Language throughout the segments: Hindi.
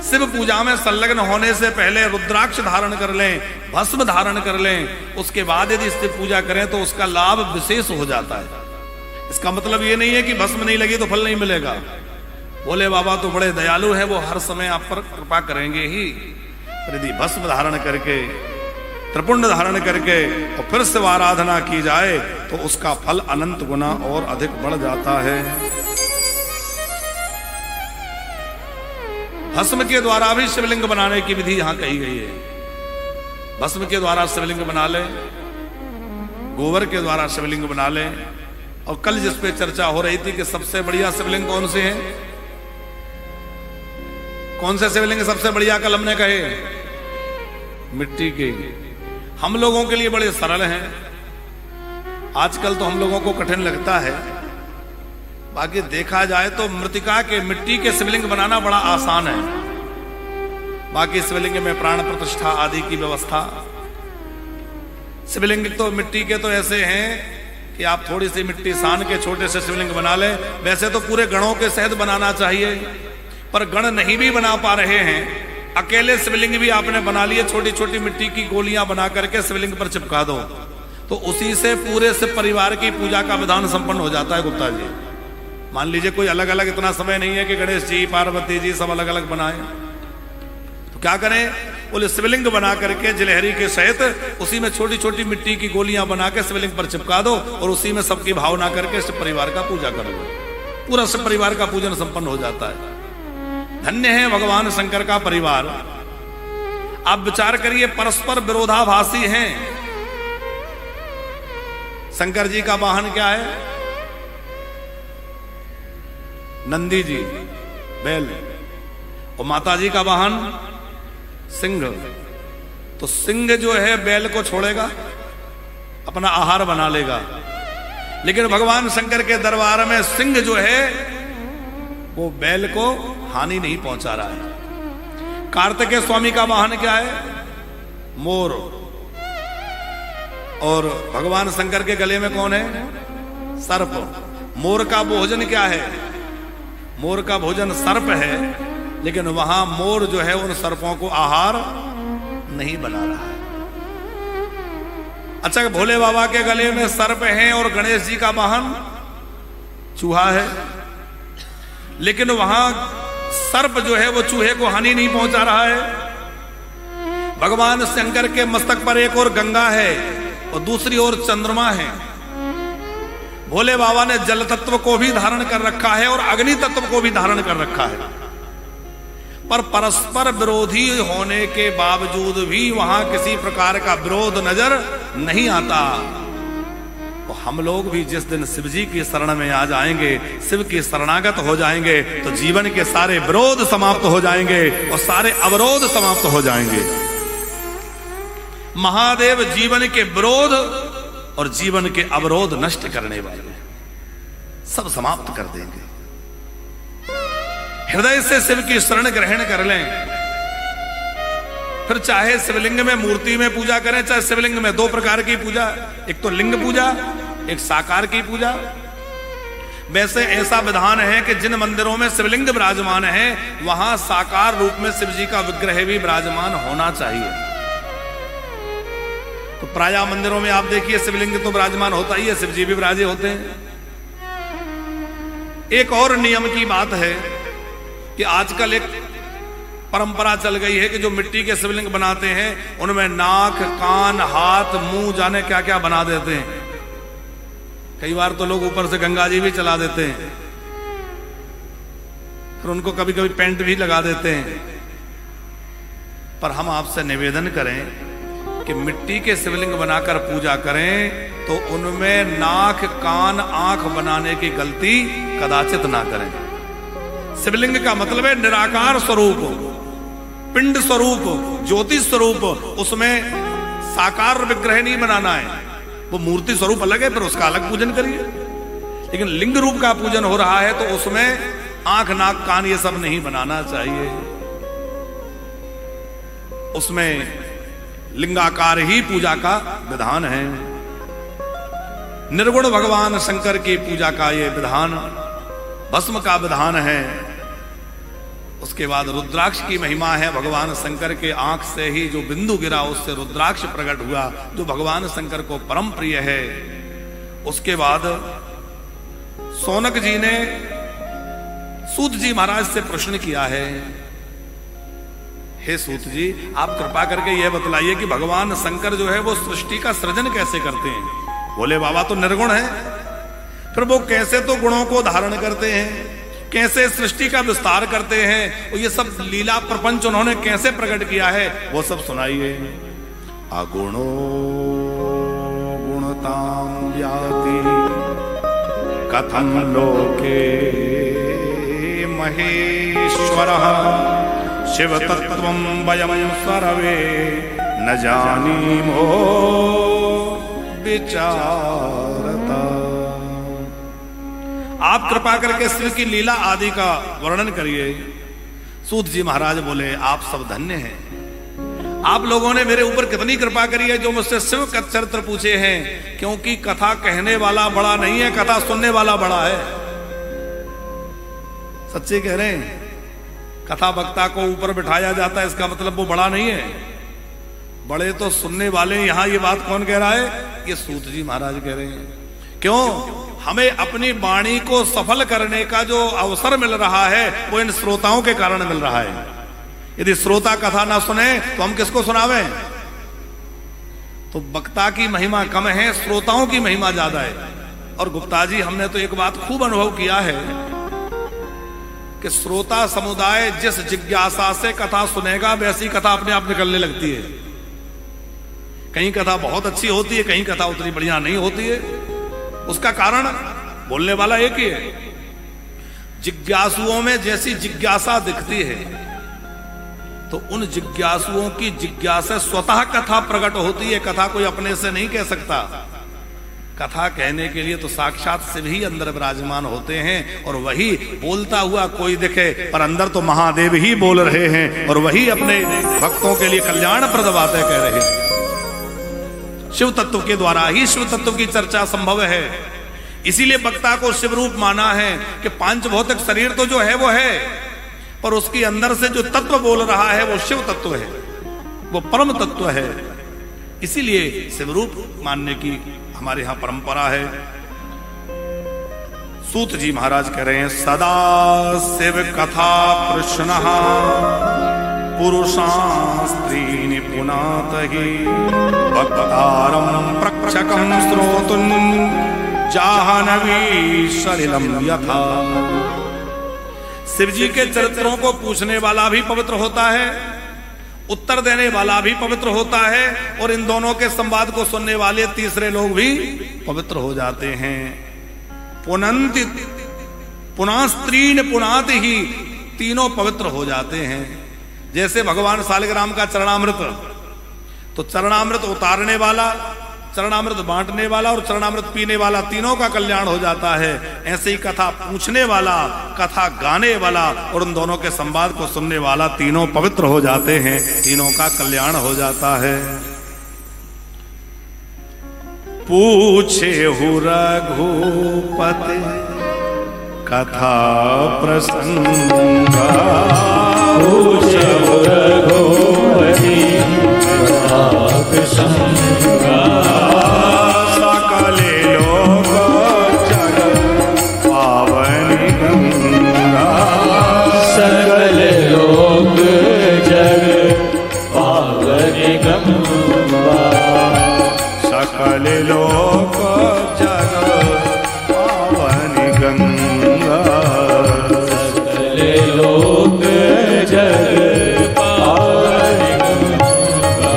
शिव पूजा में संलग्न होने से पहले रुद्राक्ष धारण कर लें, भस्म धारण कर लें, उसके बाद यदि शिव पूजा करें तो उसका लाभ विशेष हो जाता है। इसका मतलब ये नहीं है कि भस्म नहीं लगी तो फल नहीं मिलेगा। भोले बाबा तो बड़े दयालु है, वो हर समय आप पर कृपा करेंगे ही। यदि भस्म धारण करके, त्रिपुंड धारण करके और फिर शिव आराधना की जाए तो उसका फल अनंत गुना और अधिक बढ़ जाता है। भस्म के द्वारा भी शिवलिंग बनाने की विधि यहां कही गई है। भस्म के द्वारा शिवलिंग बना ले, गोबर के द्वारा शिवलिंग बना ले। और कल जिस पे चर्चा हो रही थी कि सबसे बढ़िया शिवलिंग कौन से हैं, कौन से शिवलिंग सबसे बढ़िया, कल हमने कहे मिट्टी के। हम लोगों के लिए बड़े सरल हैं, आजकल तो हम लोगों को कठिन लगता है। बाकी देखा जाए तो मृतिका के, मिट्टी के शिवलिंग बनाना बड़ा आसान है। बाकी शिवलिंग में प्राण प्रतिष्ठा आदि की व्यवस्था, शिवलिंग तो मिट्टी के तो ऐसे हैं कि आप थोड़ी सी मिट्टी सान के छोटे से शिवलिंग बना लें। वैसे तो पूरे गणों के सहित बनाना चाहिए, पर गण नहीं भी बना पा रहे हैं, अकेले शिवलिंग भी आपने बना लिए, छोटी छोटी मिट्टी की गोलियां बना करके शिवलिंग पर चिपका दो तो उसी से पूरे शिव परिवार की पूजा का विधान संपन्न हो जाता है। गुप्ता जी, मान लीजिए कोई अलग अलग, इतना समय नहीं है कि गणेश जी, पार्वती जी सब अलग अलग बनाए, तो क्या करें, बोले शिवलिंग बना करके जिलहरी के सहित उसी में छोटी छोटी मिट्टी की गोलियां बना के शिवलिंग पर चिपका दो और उसी में सबकी भावना करके शिव परिवार का पूजा कर लो, पूरा शिव परिवार का पूजन संपन्न हो जाता है। धन्य है भगवान शंकर का परिवार। आप विचार करिए, परस्पर विरोधाभासी हैं। शंकर जी का वाहन क्या है, नंदी जी बैल, और माता जी का वाहन सिंह। तो सिंह जो है बैल को छोड़ेगा, अपना आहार बना लेगा, लेकिन भगवान शंकर के दरबार में सिंह जो है वो बैल को हानि नहीं पहुंचा रहा है। कार्तिकेय स्वामी का वाहन क्या है, मोर, और भगवान शंकर के गले में कौन है, सर्प। मोर का भोजन क्या है, मोर का भोजन सर्प है, लेकिन वहां मोर जो है उन सर्पों को आहार नहीं बना रहा है। अच्छा, भोले बाबा के गले में सर्प है और गणेश जी का वाहन चूहा है, लेकिन वहां सर्प जो है वो चूहे को हानि नहीं पहुंचा रहा है। भगवान शंकर के मस्तक पर एक और गंगा है और दूसरी ओर चंद्रमा है। भोले बाबा ने जल तत्व को भी धारण कर रखा है और अग्नि तत्व को भी धारण कर रखा है, पर परस्पर विरोधी होने के बावजूद भी वहां किसी प्रकार का विरोध नजर नहीं आता। तो हम लोग भी जिस दिन शिव जी की शरण में आ जाएंगे, शिव की शरणागत हो जाएंगे, तो जीवन के सारे विरोध समाप्त हो जाएंगे और सारे अवरोध समाप्त हो जाएंगे। महादेव जीवन के विरोध और जीवन के अवरोध नष्ट करने वाले, सब समाप्त कर देंगे। हृदय से शिव की शरण ग्रहण कर लें, फिर चाहे शिवलिंग में, मूर्ति में पूजा करें, चाहे शिवलिंग में। दो प्रकार की पूजा, एक तो लिंग पूजा, एक साकार की पूजा। वैसे ऐसा विधान है कि जिन मंदिरों में शिवलिंग विराजमान है वहां साकार रूप में शिव जी का विग्रह भी विराजमान होना चाहिए। तो प्राय मंदिरों में आप देखिए शिवलिंग तो विराजमान होता ही है, शिव जी भी विराजे होते हैं। एक और नियम की बात है कि आजकल एक परंपरा चल गई है कि जो मिट्टी के शिवलिंग बनाते हैं उनमें नाक, कान, हाथ, मुंह, जाने क्या क्या बना देते हैं। कई बार तो लोग ऊपर से गंगा जी भी चला देते हैं, फिर उनको कभी कभी पेंट भी लगा देते हैं। पर हम आपसे निवेदन करें कि मिट्टी के शिवलिंग बनाकर पूजा करें तो उनमें नाक, कान, आंख बनाने की गलती कदाचित ना करें। शिवलिंग का मतलब है निराकार स्वरूप, पिंड स्वरूप, ज्योति स्वरूप। उसमें साकार विग्रह नहीं बनाना है, वो मूर्ति स्वरूप अलग है, फिर उसका अलग पूजन करिए। लेकिन लिंग रूप का पूजन हो रहा है तो उसमें आंख, नाक, कान ये सब नहीं बनाना चाहिए। उसमें लिंगाकार ही पूजा का विधान है। निर्गुण भगवान शंकर की पूजा का ये विधान, भस्म का विधान है। उसके बाद रुद्राक्ष की महिमा है। भगवान शंकर के आंख से ही जो बिंदु गिरा उससे रुद्राक्ष प्रकट हुआ, जो भगवान शंकर को परम प्रिय है। उसके बाद सौनक जी ने सूत जी महाराज से प्रश्न किया है, हे सूत जी, आप कृपा करके यह बतलाइए कि भगवान शंकर जो है वो सृष्टि का सृजन कैसे करते हैं। बोले बाबा तो निर्गुण है, फिर वो कैसे तो गुणों को धारण करते हैं, कैसे सृष्टि का विस्तार करते हैं, और ये सब लीला प्रपंच उन्होंने कैसे प्रकट किया है वो सब सुनाइए। अगुणो गुणतां व्याति कथं लोके महेश्वरः शिव तत्त्वं वयं सर्वे न जानीमो विचारता। आप कृपा करके शिव की लीला आदि का वर्णन करिए। सूत जी महाराज बोले, आप सब धन्य हैं, आप लोगों ने मेरे ऊपर कितनी कृपा करी है जो मुझसे शिव का चरित्र पूछे हैं, क्योंकि कथा कहने वाला बड़ा नहीं है, कथा सुनने वाला बड़ा है। सच्चे कह रहे हैं, कथा वक्ता को ऊपर बिठाया जाता है, इसका मतलब वो बड़ा नहीं है, बड़े तो सुनने वाले। यहां ये बात कौन कह रहा है? ये सूत जी महाराज कह रहे हैं। क्यों? हमें अपनी वाणी को सफल करने का जो अवसर मिल रहा है वो इन श्रोताओं के कारण मिल रहा है। यदि श्रोता कथा ना सुने तो हम किसको सुनावें? तो वक्ता की महिमा कम है, श्रोताओं की महिमा ज्यादा है। और गुप्ता जी, हमने तो एक बात खूब अनुभव किया है कि श्रोता समुदाय जिस जिज्ञासा से कथा सुनेगा वैसी कथा अपने आप निकलने लगती है। कहीं कथा बहुत अच्छी होती है, कहीं कथा उतनी बढ़िया नहीं होती है। उसका कारण बोलने वाला एक ही है। जिज्ञासुओं में जैसी जिज्ञासा दिखती है तो उन जिज्ञासुओं की जिज्ञासा स्वतः कथा प्रकट होती है। कथा कोई अपने से नहीं कह सकता। कथा कहने के लिए तो साक्षात शिव ही अंदर विराजमान होते हैं, और वही बोलता हुआ कोई दिखे, पर अंदर तो महादेव ही बोल रहे हैं और वही अपने भक्तों के लिए कल्याणप्रद बातें कह रहे हैं। शिव तत्व के द्वारा ही शिव तत्व की चर्चा संभव है। इसीलिए वक्ता को शिव रूप माना है कि पांच भौतिक शरीर तो जो है वो है, पर उसके अंदर से जो तत्व बोल रहा है वो शिव तत्व है, वो परम तत्व है। इसीलिए शिव रूप मानने की हमारे यहां परंपरा है। सूत जी महाराज कह रहे हैं, सदा शिव कथा प्रश्न पुरुषां स्त्रीनि पुनातहि वक्तारं प्रक्षकं श्रोतुं जाह्नवी सलिलं यथा। शिव जी के चरित्रों को पूछने वाला भी पवित्र होता है, उत्तर देने वाला भी पवित्र होता है, और इन दोनों के संवाद को सुनने वाले तीसरे लोग भी पवित्र हो जाते हैं। पुनंति पुनः स्त्रीन पुनात ही, तीनों पवित्र हो जाते हैं। जैसे भगवान सालिग्राम का चरणामृत, तो चरणामृत उतारने वाला, चरणामृत बांटने वाला और चरणामृत पीने वाला, तीनों का कल्याण हो जाता है। ऐसे ही कथा पूछने वाला, कथा गाने वाला और उन दोनों के संवाद को सुनने वाला, तीनों पवित्र हो जाते हैं, तीनों का कल्याण हो जाता है। पूछे हु रघुपति कथा प्रसंगा, पूछे हु रघुपति कथा प्रसंगा, सकल लोक जग पावनी गंगा, सकल लोक जग पावनी गंगा, सकल लोक जग पावनी गंगा, सकल लोक जग पावनी गंगा।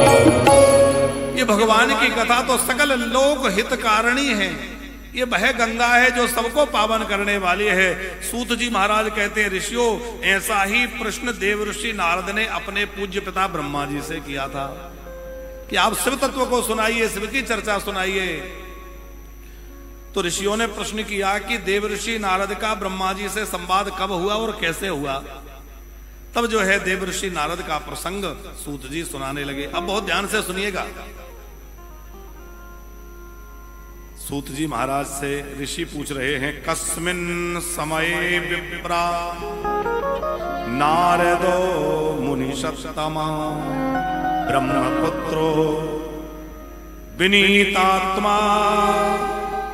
ये भगवान की कथा तो सकल लोक हितकारिणी है। ये वह गंगा है जो सबको पावन करने वाली है। सूत जी महाराज कहते हैं, ऋषियों, ऐसा ही प्रश्न देव ऋषि नारद ने अपने पूज्य पिता ब्रह्मा जी से किया था कि आप शिव तत्व को सुनाइए, शिव की चर्चा सुनाइए। तो ऋषियों ने प्रश्न किया कि देव ऋषि नारद का ब्रह्मा जी से संवाद कब हुआ और कैसे हुआ। तब जो है देव ऋषि नारद का प्रसंग सूत जी सुनाने लगे। अब बहुत ध्यान से सुनिएगा। सूत जी महाराज से ऋषि पूछ रहे हैं, कस्मिन् समये विप्रा नारदो मुनिषत्तमा ब्रह्मपुत्रो विनीतात्मा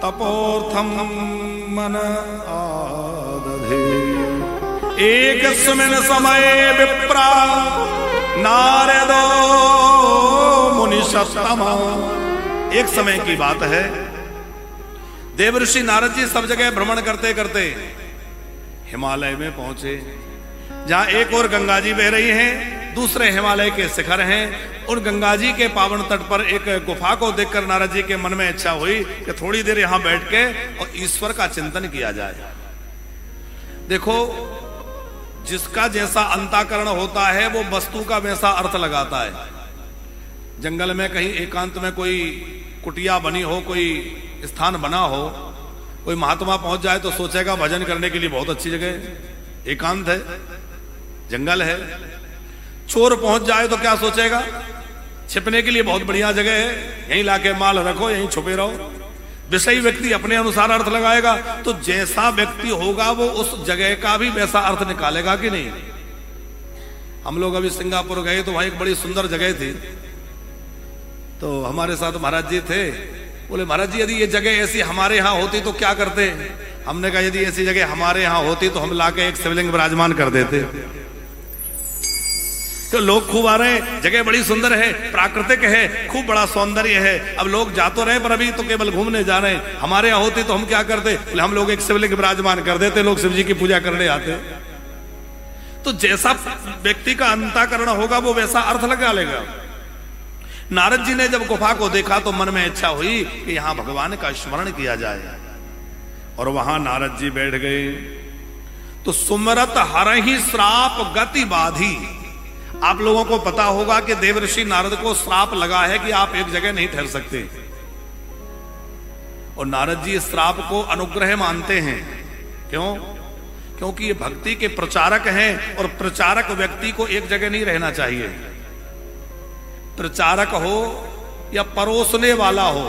तपोर्थम मन आदधे। एक सुमिन समय विप्रा नारदो मुनिषत्तमा। एक समय की बात है, देवर्षि नारद जी सब जगह भ्रमण करते करते हिमालय में पहुंचे, जहां एक और गंगा जी बह रही हैं, दूसरे हिमालय के शिखर हैं। और गंगा जी के पावन तट पर एक गुफा को देखकर नारद जी के मन में इच्छा हुई कि थोड़ी देर यहां बैठ के और ईश्वर का चिंतन किया जाए। देखो, जिसका जैसा अंतःकरण होता है वो वस्तु का वैसा अर्थ लगाता है। जंगल में कहीं एकांत में कोई कुटिया बनी हो, कोई स्थान बना हो, कोई महात्मा पहुंच जाए तो सोचेगा भजन करने के लिए बहुत अच्छी जगह है, एकांत है, जंगल है। चोर पहुंच जाए तो क्या सोचेगा, छिपने के लिए बहुत बढ़िया जगह है, यहीं लाके माल रखो, यहीं छुपे रहो। विषयी व्यक्ति अपने अनुसार अर्थ लगाएगा, तो जैसा व्यक्ति होगा वो उस जगह का भी वैसा अर्थ निकालेगा कि नहीं। हम लोग अभी सिंगापुर गए तो वहां एक बड़ी सुंदर जगह थी, तो हमारे साथ महाराज जी थे। बोले महाराज जी, यदि ये जगह ऐसी हमारे यहाँ होती तो क्या करते। हमने कहा यदि ऐसी जगह हमारे यहाँ होती तो हम लाके एक शिवलिंग विराजमान कर देते। तो लोग खूब आ रहे हैं, जगह बड़ी सुंदर है, प्राकृतिक है, खूब बड़ा सौंदर्य है। अब लोग जा तो रहे पर अभी तो केवल घूमने जा रहे हैं। हमारे यहाँ होती तो हम क्या करते, हम लोग एक शिवलिंग विराजमान कर देते, लोग शिव जी की पूजा करने आते। तो जैसा व्यक्ति का अंतःकरण होगा वो वैसा अर्थ लगा लेगा। नारद जी ने जब गुफा को देखा तो मन में इच्छा हुई कि यहां भगवान का स्मरण किया जाए, और वहां नारद जी बैठ गए। तो सुमरत हरहि श्राप गति बाधी। आप लोगों को पता होगा कि देवर्षि नारद को श्राप लगा है कि आप एक जगह नहीं ठहर सकते, और नारद जी इस श्राप को अनुग्रह मानते हैं। क्यों? क्योंकि ये भक्ति के प्रचारक हैं, और प्रचारक व्यक्ति को एक जगह नहीं रहना चाहिए। प्रचारक हो या परोसने वाला हो,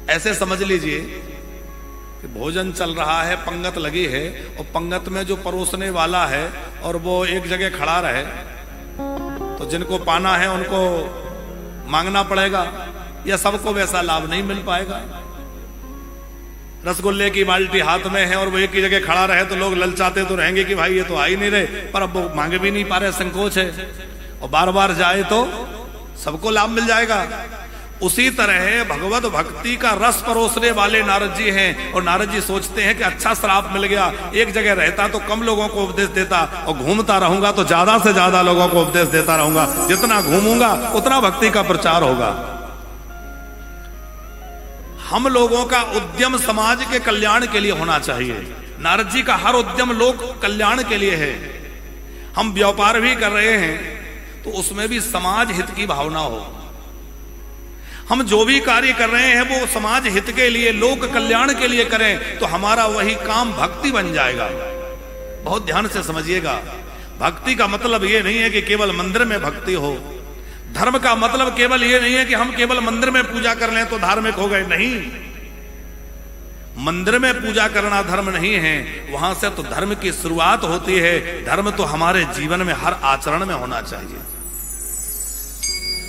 ऐसे समझ लीजिए कि भोजन चल रहा है, पंगत लगी है, और पंगत में जो परोसने वाला है और वो एक जगह खड़ा रहे तो जिनको पाना है उनको मांगना पड़ेगा, या सबको वैसा लाभ नहीं मिल पाएगा। रसगुल्ले की बाल्टी हाथ में है और वो एक ही जगह खड़ा रहे तो लोग ललचाते तो रहेंगे कि भाई ये तो आ ही नहीं रहे, पर अब वो मांगे भी नहीं पा रहे, संकोच है, और बार बार जाए तो सबको लाभ मिल जाएगा। उसी तरह भगवत भक्ति का रस परोसने वाले नारद जी हैं, और नारद जी सोचते हैं कि अच्छा श्राप मिल गया, एक जगह रहता तो कम लोगों को उपदेश देता, और घूमता रहूंगा तो ज्यादा से ज्यादा लोगों को उपदेश देता रहूंगा। जितना घूमूंगा उतना भक्ति का प्रचार होगा। हम लोगों का उद्यम समाज के कल्याण के लिए होना चाहिए। नारद जी का हर उद्यम लोक कल्याण के लिए है। हम व्यापार भी कर रहे हैं तो उसमें भी समाज हित की भावना हो। हम जो भी कार्य कर रहे हैं वो समाज हित के लिए, लोक कल्याण के लिए करें तो हमारा वही काम भक्ति बन जाएगा। बहुत ध्यान से समझिएगा, भक्ति का मतलब ये नहीं है कि केवल मंदिर में भक्ति हो। धर्म का मतलब केवल ये नहीं है कि हम केवल मंदिर में पूजा कर लें तो धार्मिक हो गए। नहीं, मंदिर में पूजा करना धर्म नहीं है, वहां से तो धर्म की शुरुआत होती है। धर्म तो हमारे जीवन में हर आचरण में होना चाहिए।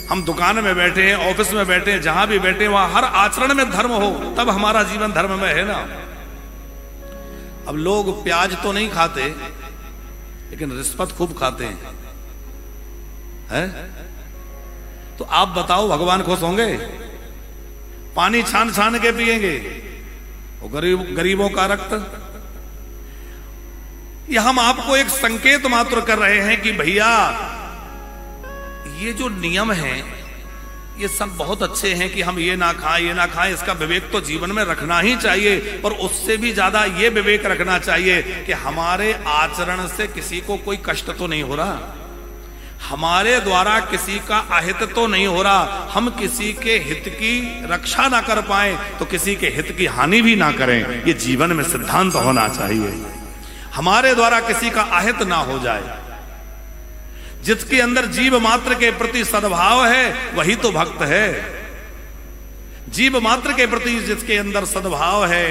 हम दुकान में बैठे हैं, ऑफिस में बैठे हैं, जहां भी बैठे वहां हर आचरण में धर्म हो, तब हमारा जीवन धर्म में है ना। अब लोग प्याज तो नहीं खाते लेकिन रिश्वत खूब खाते हैं। तो आप बताओ भगवान खुश होंगे? पानी छान छान के पिएंगे, वो गरीबों का रक्त। यह हम आपको एक संकेत मात्र कर रहे हैं कि भैया ये जो नियम हैं ये सब बहुत अच्छे हैं कि हम ये ना खाएं, ये ना खाएं, इसका विवेक तो जीवन में रखना ही चाहिए। पर उससे भी ज्यादा ये विवेक रखना चाहिए कि हमारे आचरण से किसी को कोई कष्ट तो नहीं हो रहा, हमारे द्वारा किसी का अहित तो नहीं हो रहा। हम किसी के हित की रक्षा ना कर पाए तो किसी के हित की हानि भी ना करें, ये जीवन में सिद्धांत होना चाहिए। हमारे द्वारा किसी का अहित ना हो जाए। जिसके अंदर जीव मात्र के प्रति सद्भाव है वही तो भक्त है। जीव मात्र के प्रति जिसके अंदर सद्भाव है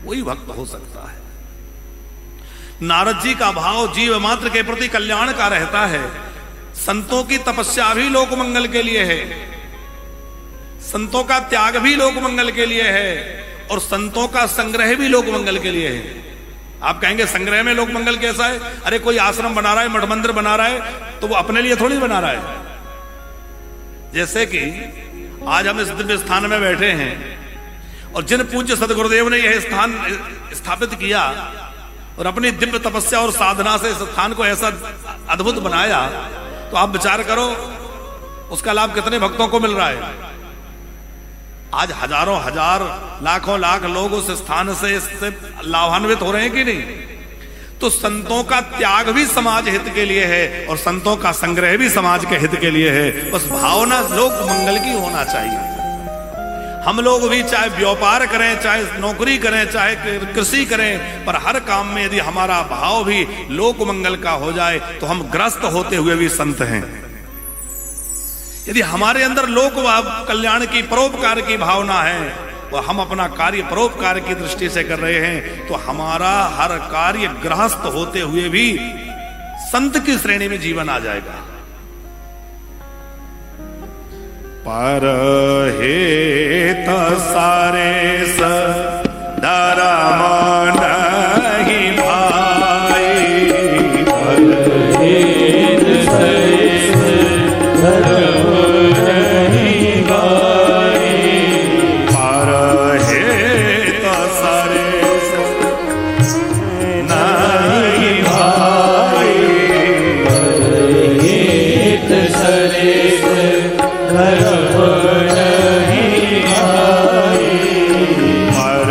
वही भक्त हो सकता है। नारद जी का भाव जीव मात्र के प्रति कल्याण का रहता है। संतों की तपस्या भी लोक मंगल के लिए है, संतों का त्याग भी लोक मंगल के लिए है, और संतों का संग्रह भी लोक मंगल के लिए है। आप कहेंगे संग्रह में लोक मंगल कैसा है? अरे कोई आश्रम बना रहा है, मठ मंदिर बना रहा है, तो वो अपने लिए थोड़ी बना रहा है। जैसे कि आज हम इस दिव्य स्थान में बैठे हैं और जिन पूज्य सदगुरुदेव ने यह स्थान स्थापित किया और अपनी दिव्य तपस्या और साधना से इस स्थान को ऐसा अद्भुत बनाया, तो आप विचार करो उसका लाभ कितने भक्तों को मिल रहा है। आज हजारों हजार लाखों लाख लोग उस स्थान से इससे लाभान्वित हो रहे हैं कि नहीं? तो संतों का त्याग भी समाज हित के लिए है और संतों का संग्रह भी समाज के हित के लिए है। बस भावना लोक मंगल की होना चाहिए। हम लोग भी चाहे व्यापार करें, चाहे नौकरी करें, चाहे कृषि करें, पर हर काम में यदि हमारा भाव भी लोक मंगल का हो जाए तो हम ग्रस्त होते हुए भी संत हैं। यदि हमारे अंदर लोक कल्याण की, परोपकार की भावना है, और हम अपना कार्य परोपकार की दृष्टि से कर रहे हैं, तो हमारा हर कार्य गृहस्थ होते हुए भी संत की श्रेणी में जीवन आ जाएगा। पर हेत सारे धर्म नहीं भाई, पर हेत सारे धर्म नहीं भाई, पर हेत सारे नहीं भाई, पर हेत सारे धर्म नहीं भाई, पर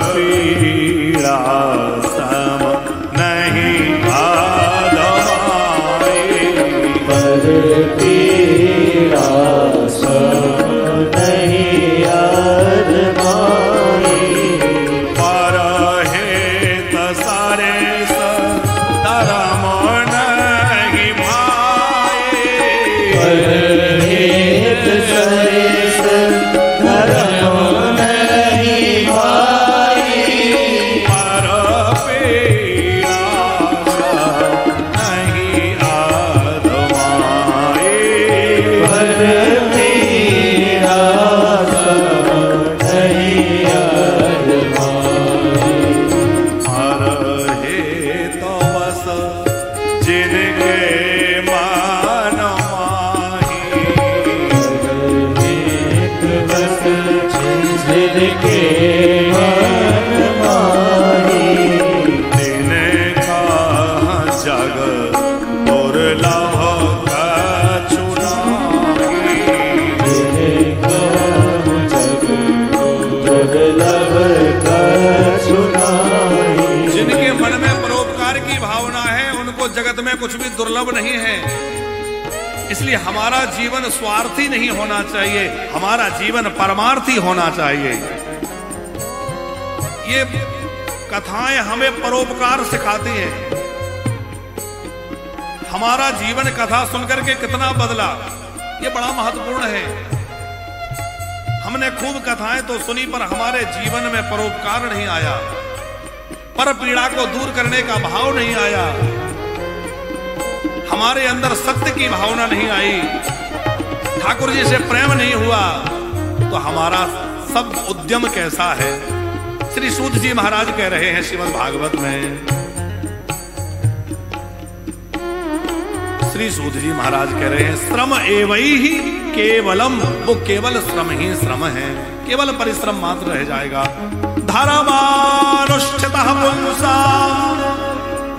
पीड़ा सम नहीं आदमाई, पर पीड़ा सम नहीं आदमाई, पर हेत सारे धर्म नहीं भाई, पर हेत जगत में कुछ भी दुर्लभ नहीं है। इसलिए हमारा जीवन स्वार्थी नहीं होना चाहिए, हमारा जीवन परमार्थी होना चाहिए। ये कथाएं हमें परोपकार सिखाती हैं। हमारा जीवन कथा सुनकर के कितना बदला, ये बड़ा महत्वपूर्ण है। हमने खूब कथाएं तो सुनी, पर हमारे जीवन में परोपकार नहीं आया, पर पीड़ा को दूर करने का भाव नहीं आया, हमारे अंदर सत्य की भावना नहीं आई, ठाकुर जी से प्रेम नहीं हुआ, तो हमारा सब उद्यम कैसा है? श्री सूत जी महाराज कह रहे हैं श्रीमद् भागवत में, श्री सूत जी महाराज कह रहे हैं, श्रम एवैहि केवलम, वो केवल श्रम ही श्रम है, केवल परिश्रम मात्र रह जाएगा। धर्मानुष्ठितः पुंसा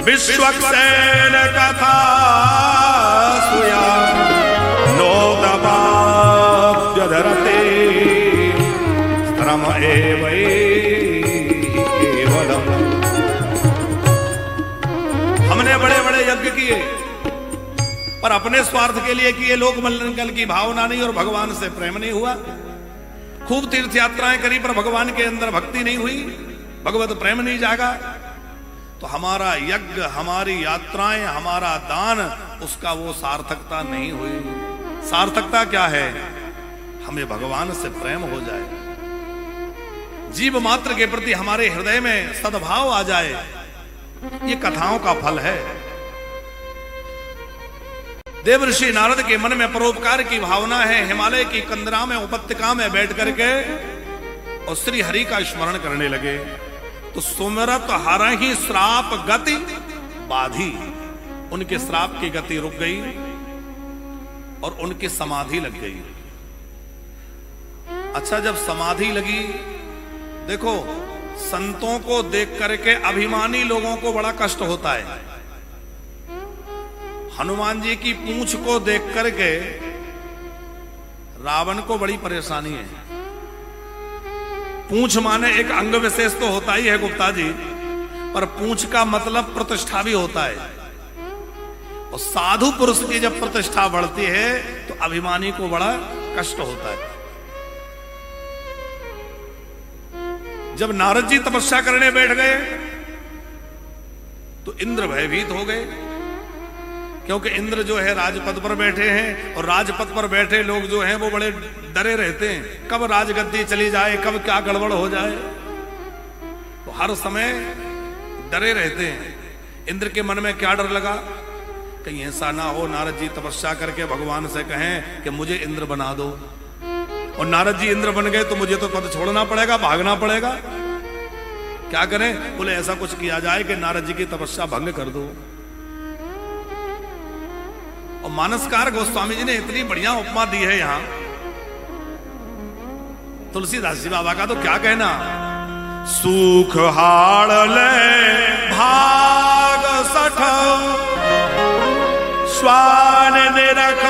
विश्वक्सेन कथा सुया नोदपाप्यधरते श्रम एवैहि केवलम। हमने बड़े बड़े यज्ञ किए, पर अपने स्वार्थ के लिए किए, लोक मंगल की भावना नहीं और भगवान से प्रेम नहीं हुआ। खूब तीर्थ यात्राएं करी, पर भगवान के अंदर भक्ति नहीं हुई, भगवत प्रेम नहीं जागा, तो हमारा यज्ञ, हमारी यात्राएं, हमारा दान, उसका वो सार्थकता नहीं हुई। सार्थकता क्या है? हमें भगवान से प्रेम हो जाए, जीव मात्र के प्रति हमारे हृदय में सद्भाव आ जाए, ये कथाओं का फल है। देवर्षि नारद के मन में परोपकार की भावना है। हिमालय की कंदरा में उपत्यका में बैठ करके और श्री हरि का स्मरण करने लगे तो सुमिरत हरहि श्राप गति बाधी, उनके श्राप की गति रुक गई और उनकी समाधि लग गई। अच्छा, जब समाधि लगी, देखो संतों को देख करके अभिमानी लोगों को बड़ा कष्ट होता है। हनुमान जी की पूंछ को देख करके रावण को बड़ी परेशानी है। पूंछ माने एक अंग विशेष तो होता ही है गुप्ता जी, पर पूंछ का मतलब प्रतिष्ठा भी होता है। और साधु पुरुष की जब प्रतिष्ठा बढ़ती है तो अभिमानी को बड़ा कष्ट होता है। जब नारद जी तपस्या करने बैठ गए तो इंद्र भयभीत हो गए, क्योंकि इंद्र जो है राजपद पर बैठे हैं और राजपद पर बैठे लोग जो हैं वो बड़े डरे रहते हैं, कब राजगद्दी चली जाए, कब क्या गड़बड़ हो जाए, तो हर समय डरे रहते हैं। इंद्र के मन में क्या डर लगा, कहीं ऐसा ना हो नारद जी तपस्या करके भगवान से कहें कि मुझे इंद्र बना दो, और नारद जी इंद्र बन गए तो मुझे तो पद छोड़ना पड़ेगा, भागना पड़ेगा। क्या करें, बोले ऐसा कुछ किया जाए कि नारद जी की तपस्या भंग कर दो। और मानसकार गोस्वामी जी ने इतनी बढ़िया उपमा दी है यहां तुलसीदास जी बाबा का, तो क्या कहना, सुख हाड़ ले भाग सठ स्वान निरख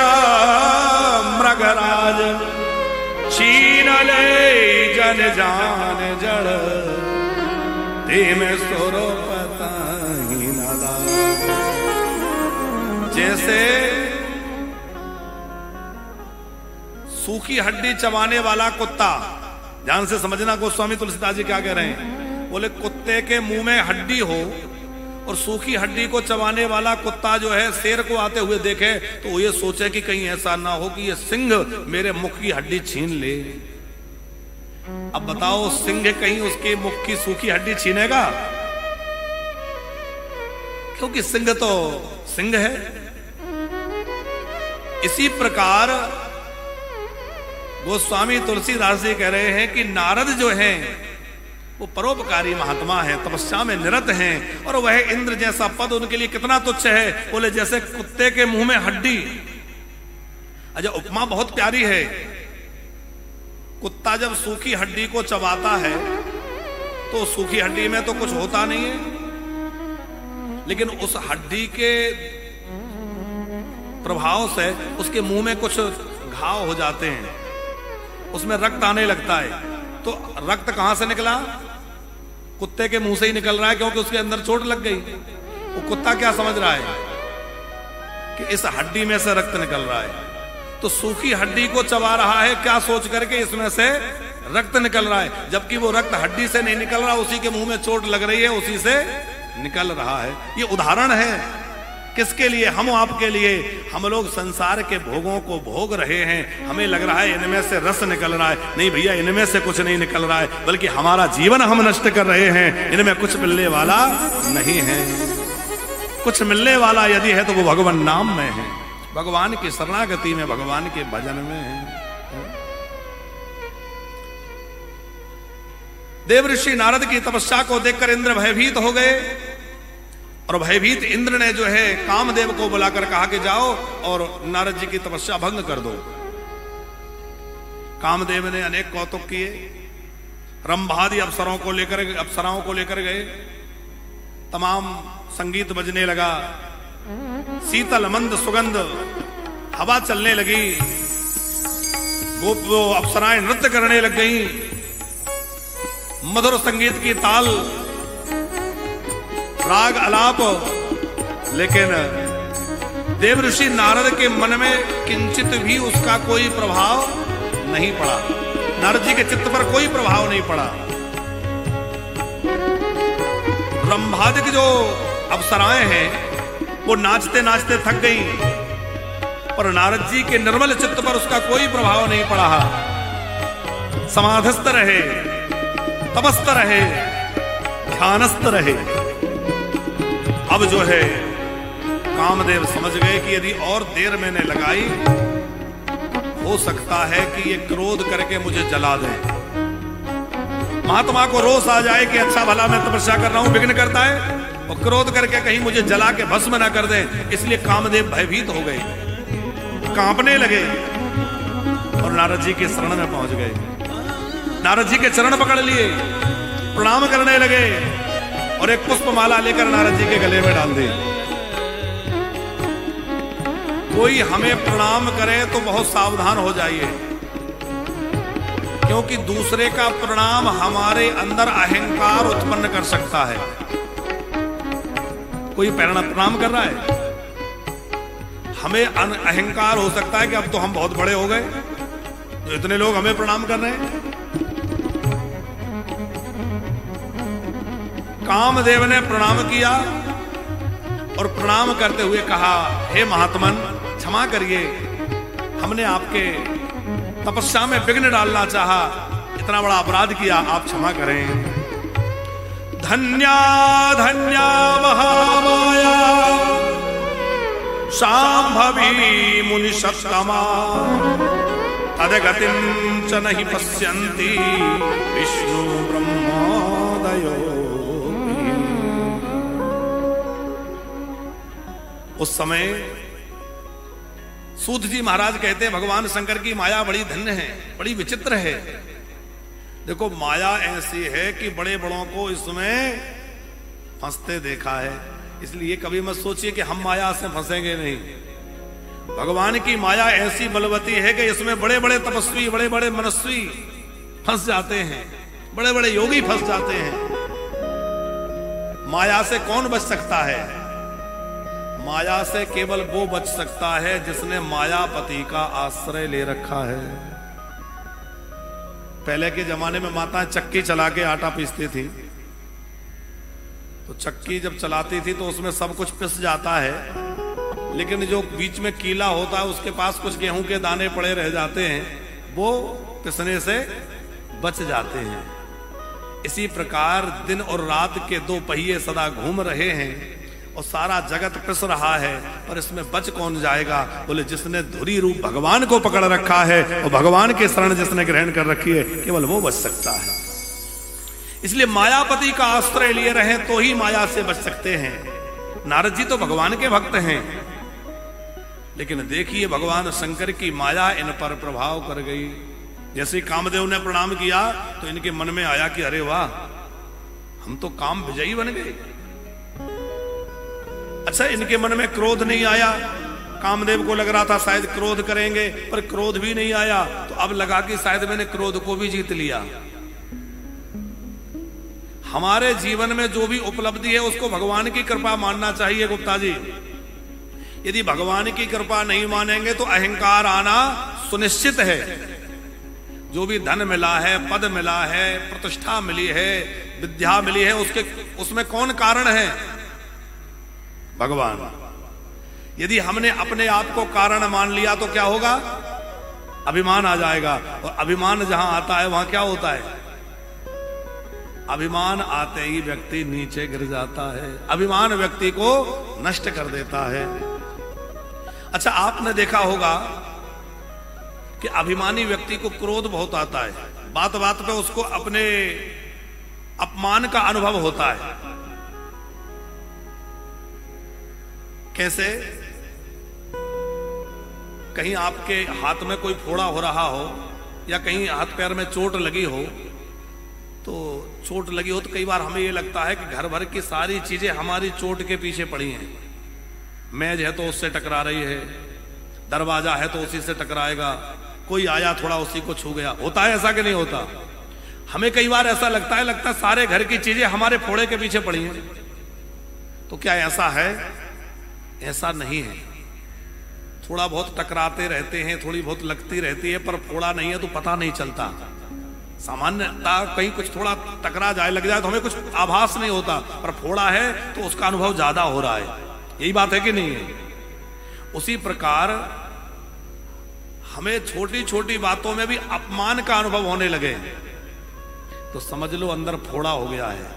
मृगराज छीन ले जन जान जड़ तेम सोरो पता ही नादा। जैसे सूखी हड्डी चबाने वाला कुत्ता, ध्यान से समझना गोस्वामी तुलसीदास जी क्या कह रहे हैं, बोले कुत्ते के मुंह में हड्डी हो और सूखी हड्डी को चबाने वाला कुत्ता जो है शेर को आते हुए देखे तो वो ये सोचे कि कहीं ऐसा ना हो कि ये सिंह मेरे मुख की हड्डी छीन ले। अब बताओ, सिंह कहीं उसके मुख की सूखी हड्डी छीनेगा? क्योंकि सिंह तो सिंह है। इसी प्रकार गोस्वामी तुलसीदास जी कह रहे हैं कि नारद जो हैं वो परोपकारी महात्मा है, तपस्या में निरत हैं, और वह इंद्र जैसा पद उनके लिए कितना तुच्छ है। बोले जैसे कुत्ते के मुंह में हड्डी। अच्छा, उपमा बहुत प्यारी है। कुत्ता जब सूखी हड्डी को चबाता है तो सूखी हड्डी में तो कुछ होता नहीं है, लेकिन उस हड्डी के प्रभाव से उसके मुंह में कुछ घाव हो जाते हैं, उसमें रक्त आने लगता है। तो रक्त कहां से निकला? कुत्ते के मुंह से ही निकल रहा है, क्योंकि उसके अंदर चोट लग गई। वो कुत्ता क्या समझ रहा है कि इस हड्डी में से रक्त निकल रहा है, तो सूखी हड्डी को चबा रहा है क्या सोच करके इसमें से रक्त निकल रहा है, जबकि वो रक्त हड्डी से नहीं निकल रहा, उसी के मुंह में चोट लग रही है, उसी से निकल रहा है। ये उदाहरण है किसके लिए? हम आपके लिए। हम लोग संसार के भोगों को भोग रहे हैं, हमें लग रहा है इनमें से रस निकल रहा है। नहीं भैया, इनमें से कुछ नहीं निकल रहा है, बल्कि हमारा जीवन हम नष्ट कर रहे हैं। इनमें कुछ मिलने वाला नहीं है। कुछ मिलने वाला यदि है तो वो भगवान नाम में है, भगवान की शरणागति में, भगवान के भजन में है। देवऋषि नारद की तपस्या को देखकर इंद्र भयभीत हो गए, और भयभीत इंद्र ने जो है कामदेव को बुलाकर कहा कि जाओ और नारद जी की तपस्या भंग कर दो। कामदेव ने अनेक कौतुक किए, रंभादि अप्सराओं को लेकर गए, तमाम संगीत बजने लगा, शीतल मंद सुगंध हवा चलने लगी, वो अप्सराएं नृत्य करने लग गई, मधुर संगीत की ताल, राग अलाप। लेकिन देवऋषि नारद के मन में किंचित भी उसका कोई प्रभाव नहीं पड़ा, नारद जी के चित्त पर कोई प्रभाव नहीं पड़ा। रंभादिक जो अप्सराएं हैं वो नाचते नाचते थक गई, पर नारद जी के निर्मल चित्त पर उसका कोई प्रभाव नहीं पड़ा। समाधिस्थ रहे, तपस्थ रहे, ध्यानस्थ रहे। अब जो है कामदेव समझ गए कि यदि और देर मैंने लगाई हो सकता है कि ये क्रोध करके मुझे जला दें। महात्मा को रोष आ जाए कि अच्छा भला मैं तपस्या कर रहा हूं, विघ्न करता है, और क्रोध करके कहीं मुझे जला के भस्म ना कर दें। इसलिए कामदेव भयभीत हो गए, कांपने लगे और नारद जी के शरण में पहुंच गए। नारद जी के चरण पकड़ लिए, प्रणाम करने लगे और एक पुष्पमाला लेकर नारद जी के गले में डाल दी। कोई हमें प्रणाम करे तो बहुत सावधान हो जाइए, क्योंकि दूसरे का प्रणाम हमारे अंदर अहंकार उत्पन्न कर सकता है। कोई प्रणाम कर रहा है, हमें अहंकार हो सकता है कि अब तो हम बहुत बड़े हो गए, तो इतने लोग हमें प्रणाम कर रहे हैं। कामदेव ने प्रणाम किया और प्रणाम करते हुए कहा, हे महात्मन क्षमा करिए, हमने आपके तपस्या में विघ्न डालना चाहा, इतना बड़ा अपराध किया, आप क्षमा करें। धन्या धन्या महामाया शांभवी मुनि सत्तमा तदगतिं च नहि पश्यन्ति विष्णु ब्रह्मोदयो। उस समय सूत जी महाराज कहते हैं, भगवान शंकर की माया बड़ी धन्य है, बड़ी विचित्र है। देखो माया ऐसी है कि बड़े बड़ों को इसमें फंसते देखा है, इसलिए कभी मत सोचिए कि हम माया से फंसेंगे नहीं। भगवान की माया ऐसी बलवती है कि इसमें बड़े बड़े तपस्वी, बड़े बड़े मनस्वी फंस जाते हैं, बड़े बड़े योगी फंस जाते हैं। माया से कौन बच सकता है? माया से केवल वो बच सकता है जिसने मायापति का आश्रय ले रखा है। पहले के जमाने में माताएं चक्की चला के आटा पीसती थी, तो चक्की जब चलाती थी तो उसमें सब कुछ पिस जाता है, लेकिन जो बीच में कीला होता है उसके पास कुछ गेहूं के दाने पड़े रह जाते हैं, वो पिसने से बच जाते हैं। इसी प्रकार दिन और रात के दो पहिए सदा घूम रहे हैं और सारा जगत पिस रहा है, और इसमें बच कौन जाएगा? बोले जिसने धुरी रूप भगवान को पकड़ रखा है और भगवान के शरण जिसने ग्रहण कर रखी है, केवल वो बच सकता है। इसलिए मायापति का आश्रय लिए रहे तो ही माया से बच सकते हैं। नारद जी तो भगवान के भक्त हैं, लेकिन देखिए भगवान शंकर की माया इन पर प्रभाव कर गई। जैसे कामदेव ने प्रणाम किया तो इनके मन में आया कि अरे वाह, हम तो काम विजयी बन गए। अच्छा, इनके मन में क्रोध नहीं आया। कामदेव को लग रहा था शायद क्रोध करेंगे, पर क्रोध भी नहीं आया। तो अब लगा कि शायद मैंने क्रोध को भी जीत लिया। हमारे जीवन में जो भी उपलब्धि है उसको भगवान की कृपा मानना चाहिए गुप्ता जी। यदि भगवान की कृपा नहीं मानेंगे तो अहंकार आना सुनिश्चित है। जो भी धन मिला है, पद मिला है, प्रतिष्ठा मिली है, विद्या मिली है, उसमें कौन कारण है? भगवान। यदि हमने अपने आप को कारण मान लिया तो क्या होगा? अभिमान आ जाएगा, और अभिमान जहां आता है वहां क्या होता है? अभिमान आते ही व्यक्ति नीचे गिर जाता है, अभिमान व्यक्ति को नष्ट कर देता है। अच्छा, आपने देखा होगा कि अभिमानी व्यक्ति को क्रोध बहुत आता है, बात बात पे उसको अपने अपमान का अनुभव होता है। कैसे? कहीं आपके हाथ में कोई फोड़ा हो रहा हो या कहीं हाथ पैर में चोट लगी हो, तो चोट लगी हो तो कई बार हमें ये लगता है कि घर भर की सारी चीजें हमारी चोट के पीछे पड़ी हैं। मेज है तो उससे टकरा रही है, दरवाजा है तो उसी से टकराएगा, कोई आया थोड़ा उसी को छू गया। होता है ऐसा कि नहीं होता? हमें कई बार ऐसा लगता है सारे घर की चीजें हमारे फोड़े के पीछे पड़ी हैं। तो क्या ऐसा है? ऐसा नहीं है। थोड़ा बहुत टकराते रहते हैं, थोड़ी बहुत लगती रहती है, पर फोड़ा नहीं है तो पता नहीं चलता। सामान्यता कहीं कुछ थोड़ा टकरा जाए, लग जाए तो हमें कुछ आभास नहीं होता, पर फोड़ा है तो उसका अनुभव ज्यादा हो रहा है। यही बात है कि नहीं है? उसी प्रकार हमें छोटी छोटी बातों में भी अपमान का अनुभव होने लगे तो समझ लो अंदर फोड़ा हो गया है।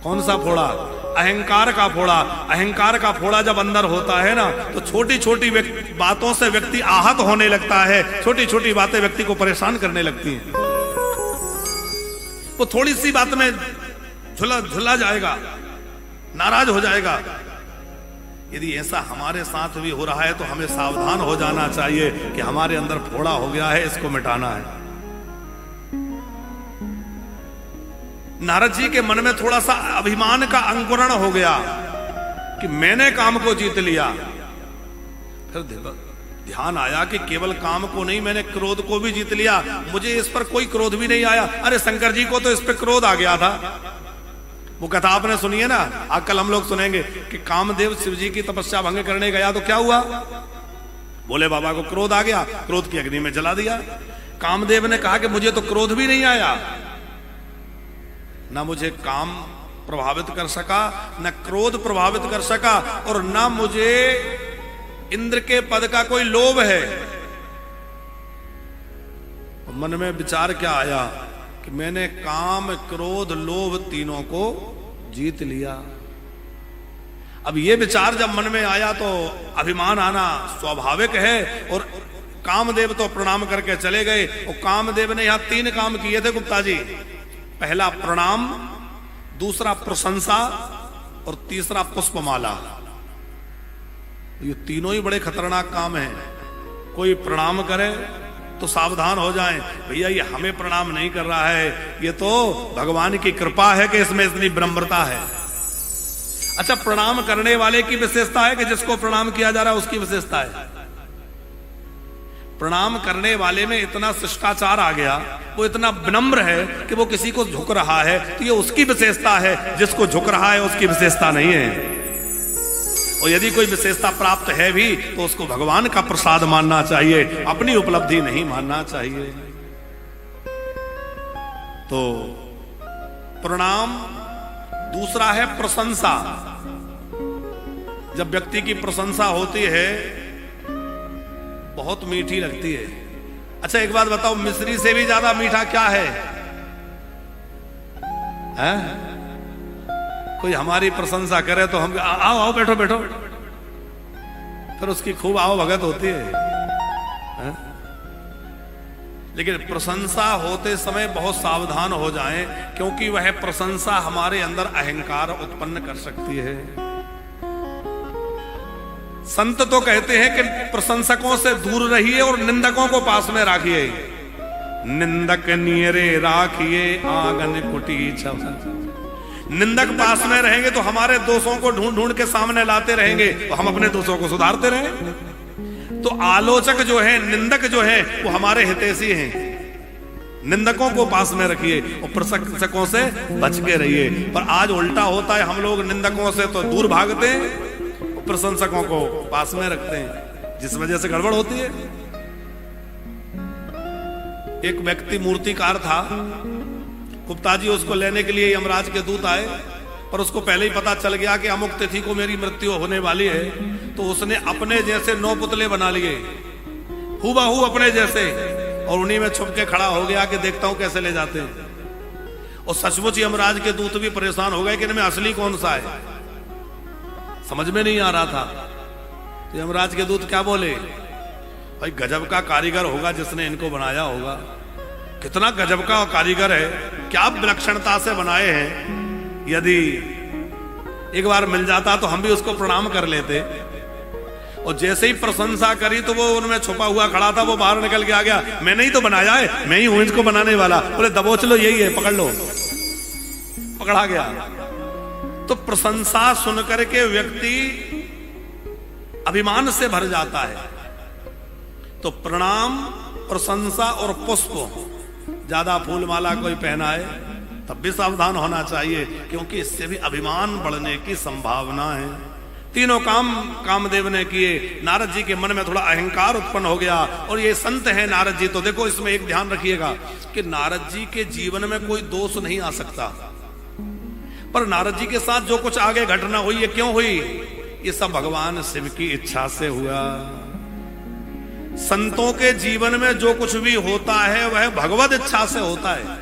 कौन सा फोड़ा? अहंकार का फोड़ा। अहंकार का फोड़ा जब अंदर होता है ना, तो छोटी छोटी बातों से व्यक्ति आहत होने लगता है, छोटी छोटी बातें व्यक्ति को परेशान करने लगती हैं। वो थोड़ी सी बात में झुला जाएगा, नाराज हो जाएगा। यदि ऐसा हमारे साथ भी हो रहा है तो हमें सावधान हो जाना चाहिए कि हमारे अंदर फोड़ा हो गया है, इसको मिटाना है। नारद जी के मन में थोड़ा सा अभिमान का अंकुरण हो गया कि मैंने काम को जीत लिया। फिर ध्यान आया कि केवल काम को नहीं, मैंने क्रोध को भी जीत लिया। मुझे इस पर कोई क्रोध भी नहीं आया। अरे शंकर जी को तो इस पर क्रोध आ गया था। वो कथा आपने सुनी है ना, आजकल हम लोग सुनेंगे कि कामदेव शिव जी की तपस्या भंग करने गया तो क्या हुआ? बोले बाबा को क्रोध आ गया, क्रोध की अग्नि में जला दिया। कामदेव ने कहा कि मुझे तो क्रोध भी नहीं आया, ना मुझे काम प्रभावित कर सका, न क्रोध प्रभावित कर सका, और ना मुझे इंद्र के पद का कोई लोभ है। मन में विचार क्या आया कि मैंने काम, क्रोध, लोभ तीनों को जीत लिया। अब ये विचार जब मन में आया तो अभिमान आना स्वाभाविक है। और कामदेव तो प्रणाम करके चले गए। और कामदेव ने यहां 3 काम किए थे गुप्ता जी। पहला प्रणाम, दूसरा प्रशंसा और तीसरा पुष्पमाला। ये तीनों ही बड़े खतरनाक काम हैं। कोई प्रणाम करे तो सावधान हो जाएं, भैया ये हमें प्रणाम नहीं कर रहा है, ये तो भगवान की कृपा है कि इसमें इतनी विनम्रता है। अच्छा, प्रणाम करने वाले की विशेषता है कि जिसको प्रणाम किया जा रहा है उसकी विशेषता है। प्रणाम करने वाले में इतना शिष्टाचार आ गया, वो इतना विनम्र है कि वो किसी को झुक रहा है तो ये उसकी विशेषता है। जिसको झुक रहा है उसकी विशेषता नहीं है। और यदि कोई विशेषता प्राप्त है भी तो उसको भगवान का प्रसाद मानना चाहिए, अपनी उपलब्धि नहीं मानना चाहिए। तो प्रणाम। दूसरा है प्रशंसा। जब व्यक्ति की प्रशंसा होती है बहुत मीठी लगती है। अच्छा एक बात बताओ, मिश्री से भी ज्यादा मीठा क्या है? कोई हमारी प्रशंसा करे तो हम आओ आओ बैठो बैठो, फिर उसकी खूब आओ भगत होती है। लेकिन प्रशंसा होते समय बहुत सावधान हो जाएं, क्योंकि वह प्रशंसा हमारे अंदर अहंकार उत्पन्न कर सकती है। संत तो कहते हैं कि प्रशंसकों से दूर रहिए और निंदकों को पास में राखिए। निंदक नियरे राखिए आंगन कुटी छव। निंदक पास में रहेंगे तो हमारे दोषों को ढूंढ ढूंढ के सामने लाते रहेंगे, तो हम अपने दोषों को सुधारते रहें। तो आलोचक जो है, निंदक जो है, वो हमारे हितैषी हैं। निंदकों को पास में रखिए और प्रशंसकों से बच के रहिए। पर आज उल्टा होता है, हम लोग निंदकों से तो दूर भागते हैं, प्रशंसकों को पास में रखते हैं, जिस वजह से गड़बड़ होती है। एक व्यक्ति मूर्तिकार था, गुप्ता जी उसको लेने के लिए यमराज के दूत आए, पर उसको पहले ही पता चल गया कि अमुक तिथि को मेरी मृत्यु होने वाली है। तो उसने अपने जैसे 9 पुतले बना लिए, हूबहू अपने जैसे, और उन्हीं में छुप के खड़ा हो गया कि देखता हूं कैसे ले जाते हैं। और सचमुच यमराज के दूत भी परेशान हो गए कि इनमें असली कौन सा है, समझ में नहीं आ रहा था। तो यमराज के दूत क्या बोले, भाई गजब का कारीगर होगा जिसने इनको बनाया होगा, कितना गजब का कारीगर है, क्या विलक्षणता से बनाए हैं। यदि एक बार मिल जाता तो हम भी उसको प्रणाम कर लेते। और जैसे ही प्रशंसा करी तो वो उनमें छुपा हुआ खड़ा था, वो बाहर निकल के आ गया, मैंने ही तो बनाया है, मैं ही हूं इसको बनाने वाला। बोले दबोच लो, यही है, पकड़ लो। पकड़ा गया। तो प्रशंसा सुनकर के व्यक्ति अभिमान से भर जाता है। तो प्रणाम, प्रशंसा और पुष्प, ज्यादा फूल माला कोई पहनाए तब भी सावधान होना चाहिए, क्योंकि इससे भी अभिमान बढ़ने की संभावना है। तीनों काम कामदेव ने किए। नारद जी के मन में थोड़ा अहंकार उत्पन्न हो गया। और ये संत हैं नारद जी, तो देखो इसमें एक ध्यान रखिएगा कि नारद जी के जीवन में कोई दोष नहीं आ सकता, पर नारद जी के साथ जो कुछ आगे घटना हुई, ये क्यों हुई? ये सब भगवान शिव की इच्छा से हुआ। संतों के जीवन में जो कुछ भी होता है वह भगवत इच्छा से होता है,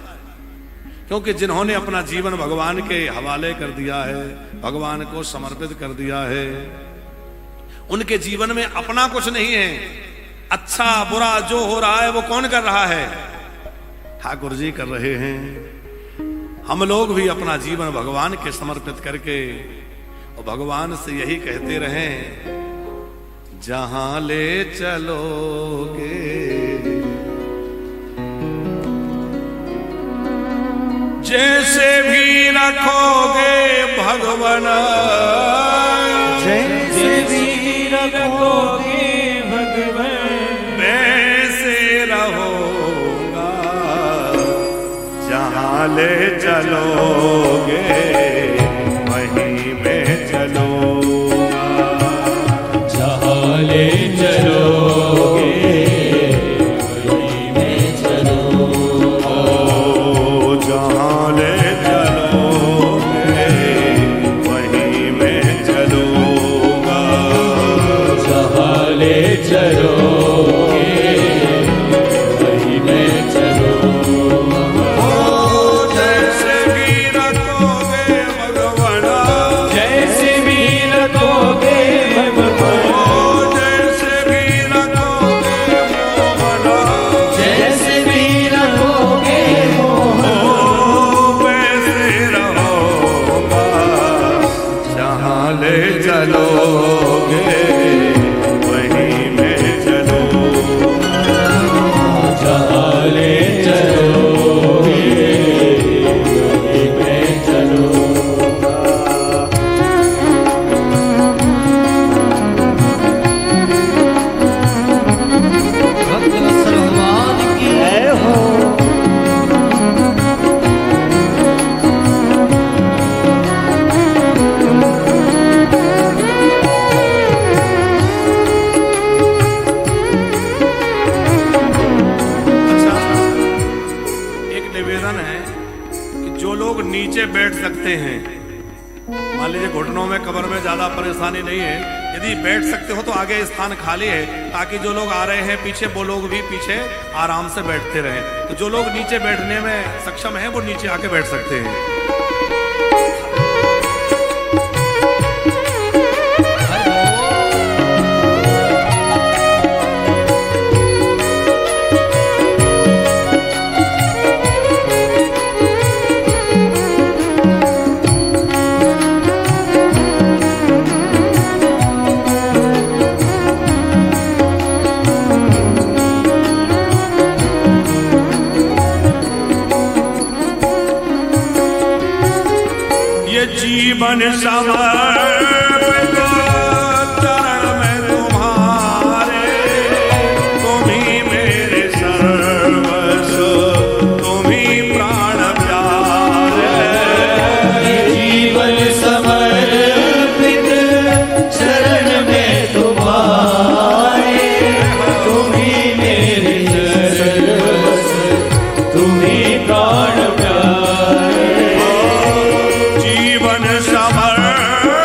क्योंकि जिन्होंने अपना जीवन भगवान के हवाले कर दिया है, भगवान को समर्पित कर दिया है, उनके जीवन में अपना कुछ नहीं है। अच्छा बुरा जो हो रहा है वो कौन कर रहा है? ठाकुर जी कर रहे हैं। हम लोग भी अपना जीवन भगवान के समर्पित करके और भगवान से यही कहते रहें, जहां ले चलोगे जैसे भी रखोगे भगवान, जैसे भी रखोगे भगवान, वैसे रहोगा। जहाँ ले चलोगे वहीं में चलूंगा, जहाँ ले चलोगे वहीं में चलूंगा, जहाँ ले चलोगे वहीं में चलूंगा, जहाँ ले चलोगे वहीं में चलूंगा। जैसे भी रखोगे भगवान, जैसे भी रखोगे भगवान, जैसे भी रखोगे मोहन, जैसे भी रखोगे मोहन, वैसे रहोगा। जहाँ ले चलोगे वहीं में चलूंगा, जहाँ ले चलोगे वहीं में चलूंगा। भक्तवत्सल भगवान की जय हो। अच्छा, एक निवेदन है कि जो लोग नीचे बैठ सकते हैं, मान लीजिए घुटनों में कमर में ज्यादा परेशानी नहीं है, यदि बैठ सकते हो तो आगे स्थान खाली है, ताकि जो लोग आ रहे हैं पीछे वो लोग भी पीछे आराम से बैठते रहें। तो जो लोग नीचे बैठने में सक्षम हैं वो नीचे आके बैठ सकते हैं। ये जीवन समर्पित चरण में तुम्हारे, तुम ही मेरे सर्वस्व, तुम ही प्राण प्यारे। ये जीवन समर्पित चरण में तुम्हारे, तुम ही मेरे सर्वस्व, तुम ही प्राण प्यारे। जीवन समर्पित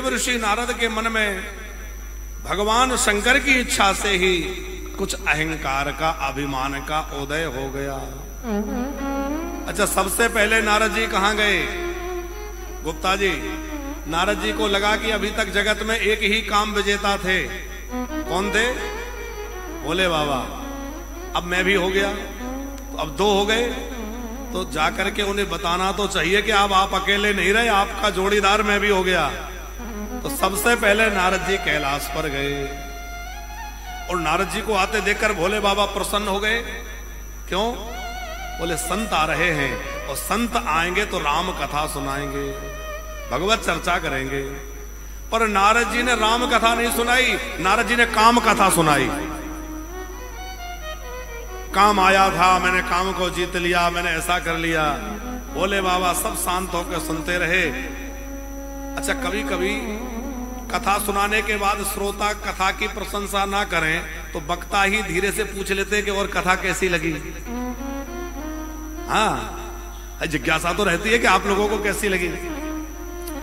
देवर्षि नारद के मन में भगवान शंकर की इच्छा से ही कुछ अहंकार का, अभिमान का उदय हो गया। अच्छा, सबसे पहले नारद जी कहां गए? गुप्ता जी, नारद जी को लगा कि अभी तक जगत में एक ही काम विजेता थे। कौन थे? भोले बाबा। अब मैं भी हो गया, तो अब दो हो गए, तो जाकर के उन्हें बताना तो चाहिए कि अब आप अकेले नहीं रहे, आपका जोड़ीदार मैं भी हो गया। तो सबसे पहले नारद जी कैलाश पर गए और नारद जी को आते देखकर भोले बाबा प्रसन्न हो गए। क्यों? बोले संत आ रहे हैं और संत आएंगे तो राम कथा सुनाएंगे, भगवत चर्चा करेंगे। पर नारद जी ने राम कथा नहीं सुनाई, नारद जी ने काम कथा सुनाई। काम आया था, मैंने काम को जीत लिया, मैंने ऐसा कर लिया। भोले बाबा सब शांत होकर सुनते रहे। अच्छा, कभी कभी कथा सुनाने के बाद श्रोता कथा की प्रशंसा ना करें तो वक्ता ही धीरे से पूछ लेते कि और कथा कैसी लगी। हाँ, जिज्ञासा तो रहती है कि आप लोगों को कैसी लगी।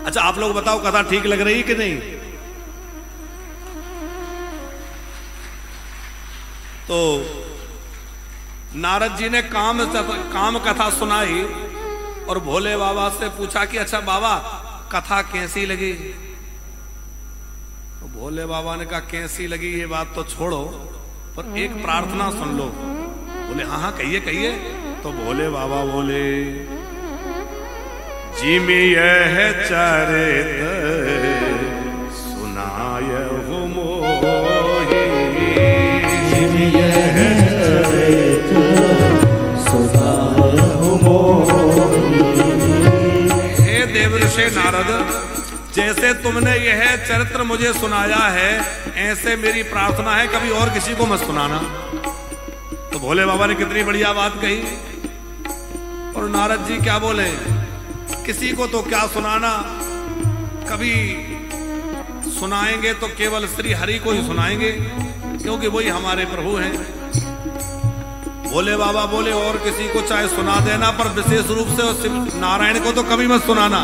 अच्छा, आप लोग बताओ कथा ठीक लग रही कि नहीं? तो नारद जी ने काम कथा सुनाई और भोले बाबा से पूछा कि अच्छा बाबा कथा कैसी लगी? तो भोले बाबा ने कहा कैसी लगी ये बात तो छोड़ो, पर एक प्रार्थना सुन लो। बोले हाँ हाँ कहिए कहिए। तो भोले बाबा बोले, जिमि यह चरित सुनाय हो मोहि, जिमि यह चरित सुनाय हो मोहि। हे देवर्षि नारद, जैसे तुमने यह चरित्र मुझे सुनाया है, ऐसे मेरी प्रार्थना है कभी और किसी को मत सुनाना। तो भोले बाबा ने कितनी बढ़िया बात कही। और नारद जी क्या बोले, किसी को तो क्या सुनाना, कभी सुनाएंगे तो केवल श्री हरि को ही सुनाएंगे, क्योंकि वही हमारे प्रभु हैं। भोले बाबा बोले और किसी को चाहे सुना देना, पर विशेष रूप से नारायण को तो कभी मत सुनाना,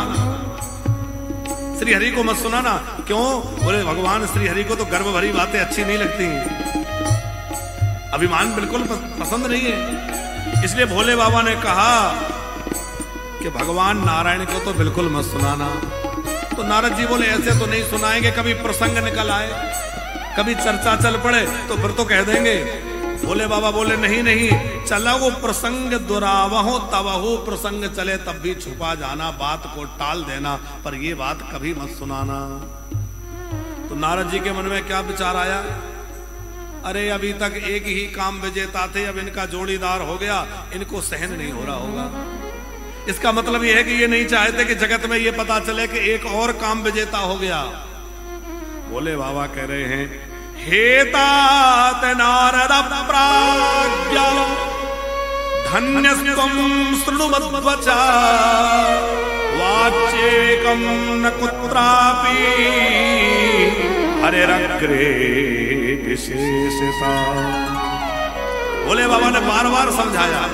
श्री हरि को मत सुनाना। क्यों? बोले भगवान श्री हरि को तो गर्व भरी बातें अच्छी नहीं लगती, अभिमान बिल्कुल पसंद नहीं है। इसलिए भोले बाबा ने कहा कि भगवान नारायण को तो बिल्कुल मत सुनाना। तो नारद जी बोले ऐसे तो नहीं सुनाएंगे, कभी प्रसंग निकल आए, कभी चर्चा चल पड़े तो फिर तो कह देंगे। भोले बाबा बोले नहीं नहीं, चला वो प्रसंग दुरावहो तबहु, प्रसंग चले तब भी छुपा जाना, बात को टाल देना, पर ये बात कभी मत सुनाना। तो नारद जी के मन में क्या विचार आया, अरे अभी तक एक ही काम विजेता थे, अब इनका जोड़ीदार हो गया, इनको सहन नहीं हो रहा होगा। इसका मतलब यह है कि ये नहीं चाहते कि जगत में ये पता चले कि एक और काम विजेता हो गया। भोले बाबा कह रहे हैं, हेतात नारद प्राज्ञा धन्यस्त्वं शृणुमद्वचा, वाच्येकं न कुत्रापि हरेरग्रे विशेषता। भोले बाबा ने बार बार समझाया,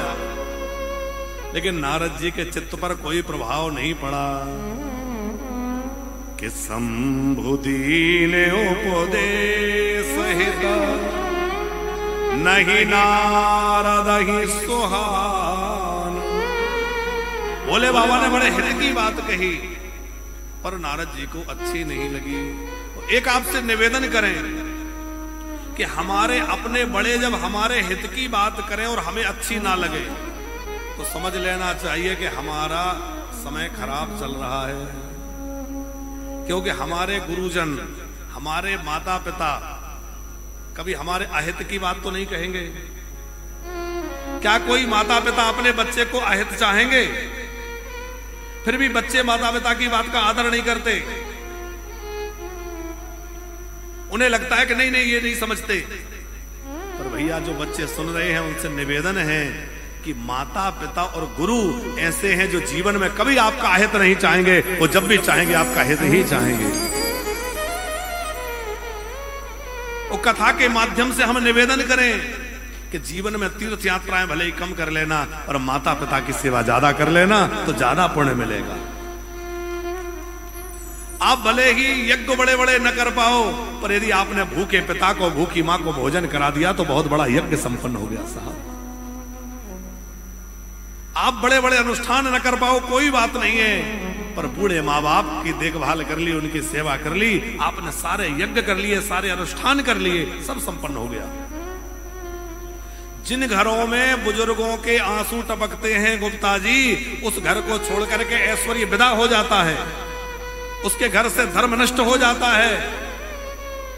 लेकिन नारद जी के चित्त पर कोई प्रभाव नहीं पड़ा। कि संबुदीन उपदेश हित, नहीं नारद ही सुहान। भोले बाबा ने बड़े हित की बात कही, पर नारद जी को अच्छी नहीं लगी। एक आपसे निवेदन करें कि हमारे अपने बड़े जब हमारे हित की बात करें और हमें अच्छी ना लगे, तो समझ लेना चाहिए कि हमारा समय खराब चल रहा है। क्योंकि हमारे गुरुजन, हमारे माता पिता कभी हमारे अहित की बात तो नहीं कहेंगे। क्या कोई माता पिता अपने बच्चे को अहित चाहेंगे? फिर भी बच्चे माता पिता की बात का आदर नहीं करते, उन्हें लगता है कि नहीं नहीं ये नहीं समझते। पर भैया जो बच्चे सुन रहे हैं उनसे निवेदन है कि माता पिता और गुरु ऐसे हैं जो जीवन में कभी आपका अहित नहीं चाहेंगे, वो जब भी चाहेंगे आपका हित ही चाहेंगे। वो कथा के माध्यम से हम निवेदन करें कि जीवन में तीर्थ यात्राएं भले ही कम कर लेना, और माता पिता की सेवा ज्यादा कर लेना तो ज्यादा पुण्य मिलेगा। आप भले ही यज्ञ बड़े बड़े न कर पाओ, पर यदि आपने भूखे पिता को, भूखी मां को भोजन करा दिया तो बहुत बड़ा यज्ञ संपन्न हो गया साहब। आप बड़े बड़े अनुष्ठान न कर पाओ, कोई बात नहीं है, पर बूढ़े माँ बाप की देखभाल कर ली, उनकी सेवा कर ली, आपने सारे यज्ञ कर लिए, सारे अनुष्ठान कर लिए, सब संपन्न हो गया। जिन घरों में बुजुर्गों के आंसू टपकते हैं गुप्ता जी, उस घर को छोड़ करके ऐश्वर्य विदा हो जाता है, उसके घर से धर्म नष्ट हो जाता है,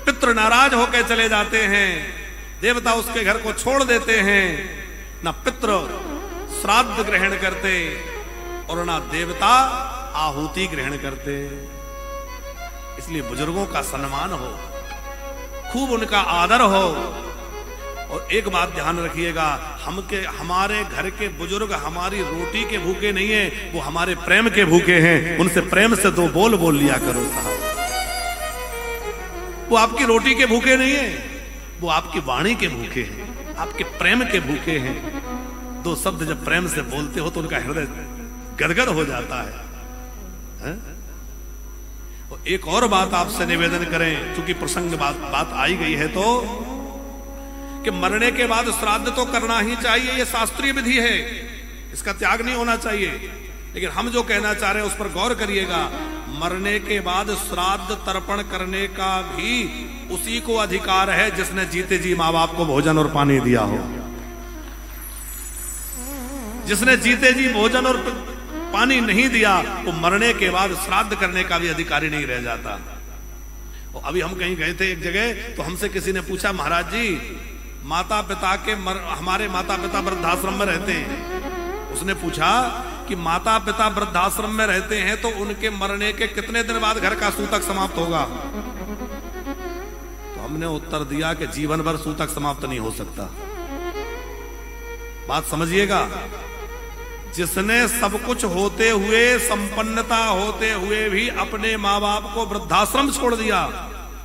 पितृ नाराज होकर चले जाते हैं, देवता उसके घर को छोड़ देते हैं, ना पितृ श्राद्ध ग्रहण करते और ना देवता आहुति ग्रहण करते। इसलिए बुजुर्गों का सम्मान हो, खूब उनका आदर हो। और एक बात ध्यान रखिएगा, हमारे घर के बुजुर्ग हमारी रोटी के भूखे नहीं है, वो हमारे प्रेम के भूखे हैं। उनसे प्रेम से दो बोल लिया करो साहब। वो आपकी रोटी के भूखे नहीं है, वो आपकी वाणी के भूखे हैं, आपके प्रेम के भूखे हैं। दो शब्द जब प्रेम से बोलते हो तो उनका हृदय गदगद हो जाता है। और एक और बात आपसे निवेदन करें, क्योंकि प्रसंग बात आई गई है, तो कि मरने के बाद श्राद्ध तो करना ही चाहिए, ये शास्त्रीय विधि है, इसका त्याग नहीं होना चाहिए। लेकिन हम जो कहना चाह रहे हैं उस पर गौर करिएगा, मरने के बाद श्राद्ध तर्पण करने का भी उसी को अधिकार है जिसने जीते जी माँ बाप को भोजन और पानी दिया हो। जिसने जीते जी भोजन और पानी नहीं दिया, वो मरने के बाद श्राद्ध करने का भी अधिकारी नहीं रह जाता। और अभी हम कहीं गए थे एक जगह, तो हमसे किसी ने पूछा, महाराज जी माता पिता के हमारे माता पिता वृद्धाश्रम में रहते हैं। उसने पूछा कि माता पिता वृद्धाश्रम में रहते हैं तो उनके मरने के कितने दिन बाद घर का सूतक समाप्त होगा? तो हमने उत्तर दिया कि जीवन भर सूतक समाप्त नहीं हो सकता। बात समझिएगा, जिसने सब कुछ होते हुए, संपन्नता होते हुए भी अपने माँ बाप को वृद्धाश्रम छोड़ दिया,